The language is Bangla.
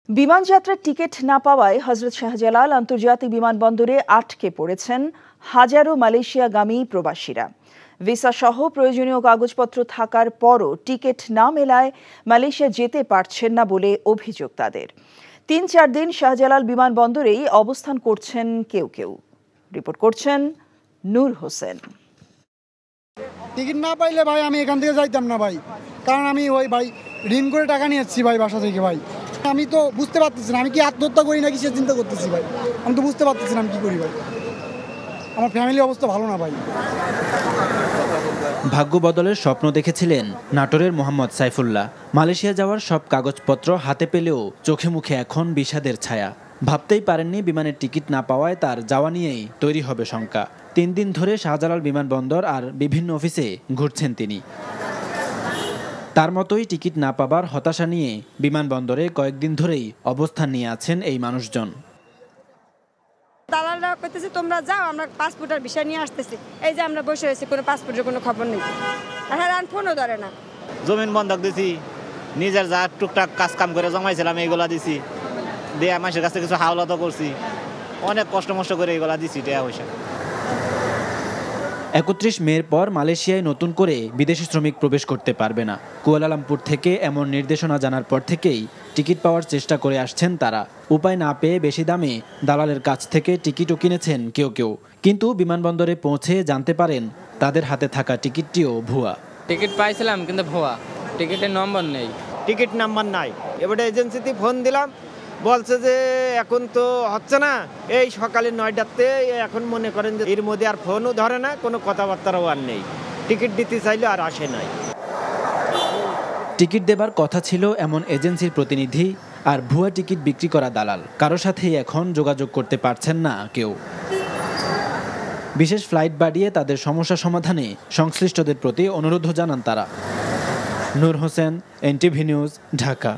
বিমানযাত্রার টিকিট না পাওয়ায় হযরত শাহজালাল আন্তর্জাতিক বিমানবন্দরে আটকে পড়েছেন হাজারো মালয়েশিয়াগামী প্রবাসীরা। ভিসা সহ প্রয়োজনীয় কাগজপত্র থাকার পরও টিকিট না মেলায় মালয়েশিয়া যেতে পারছেন না বলে অভিযোগ তাদের। ৩-৪ দিন শাহজালাল বিমানবন্দরেই অবস্থান করছেন কেউ কেউ। রিপোর্ট করছেন নূর হোসেন। টিকিট না পাইলে ভাই আমি এখান থেকে যাইতাম না ভাই, কারণ আমি ওই ভাই ঋণ করে টাকা নিয়ে যাচ্ছি ভাই বাসা থেকে ভাই। আমি তো বুঝতে পারতেছি না আমি কি আত্মহত্যা করি নাকি সে চিন্তা করতেছি ভাই। আমি তো বুঝতে পারতেছি না আমি কি করি ভাই। আমার ফ্যামিলি অবস্থা ভালো না ভাই। ভাগ্য বদলের স্বপ্ন দেখেছিলেন নাটোরের মোহাম্মদ সাইফুল্লাহ। মালয়েশিয়া যাওয়ার সব কাগজপত্র হাতে পেলেও চোখে মুখে এখন বিষাদের ছায়া। ভাবতেই পারেননি বিমানের টিকিট না পাওয়ায় তার যাওয়া নিয়েই তৈরি হবে শঙ্কা। 3 দিন ধরে শাহজালাল বিমানবন্দর আর বিভিন্ন অফিসে ঘুরছেন তিনি। তার মতোই টিকিট না পাবার হতাশা নিয়ে বিমানবন্দরে কয়েকদিন ধরেই অবস্থান নিয়ে আছেন এই মানুষজন। দালালরা কইতেছে তোমরা যাও, আমরা পাসপোর্ট আর ভিসা নিয়ে আসতেছি। এই যে আমরা বসে আছি, কোনো পাসপোর্টের কোনো খবর নেই, আর ফোনও ধরে না। জমিন বন্ধক দিছি, নিজের যা টুকটাক কাজ কাম করে জমাইছিলাম এইগুলা দিছি, দিয়ে মানুষের কাছে কিছু হাওলাতো করছি, অনেক কষ্ট মষ্ট করে এইগুলা দিছি টাকা পয়সা। 31 মের পর মালয়েশিয়ায় নতুন করে বিদেশি শ্রমিক প্রবেশ করতে পারবে না। কুয়ালালামপুর থেকে এমন নির্দেশনা জানার পর থেকেই টিকিট পাওয়ার চেষ্টা করে আসছেন তারা। উপায় না পেয়ে বেশি দামে দালালের কাছ থেকে টিকিটও কিনেছেন কেউ কেউ, কিন্তু বিমানবন্দরে পৌঁছে জানতে পারেন তাদের হাতে থাকা টিকিটটিও ভুয়া। টিকিট পাইছিলাম কিন্তু ভুয়া, টিকিটের নম্বর নেই। টিকিট নাম্বার নাই। এবারে এজেন্সিতে ফোন দিলাম, বলছে যে এখন তো হচ্ছে না, এই সকালে 9টাতে। এখন মনে করেন যে এর মধ্যে আর ফোনও ধরে না, কোনো কথাবার্তাও আর নেই। টিকিট দিতে চাইলে আর আসে নাই। টিকিট দেবার কথা ছিল এমন এজেন্সির প্রতিনিধি আর ভুয়া টিকিট বিক্রি করা দালাল, কারো সাথেই এখন যোগাযোগ করতে পারছেন না কেউ। বিশেষ ফ্লাইট বাড়িয়ে তাদের সমস্যা সমাধানে সংশ্লিষ্টদের প্রতি অনুরোধ জানান তারা। নূর হোসেন, NTV নিউজ, ঢাকা।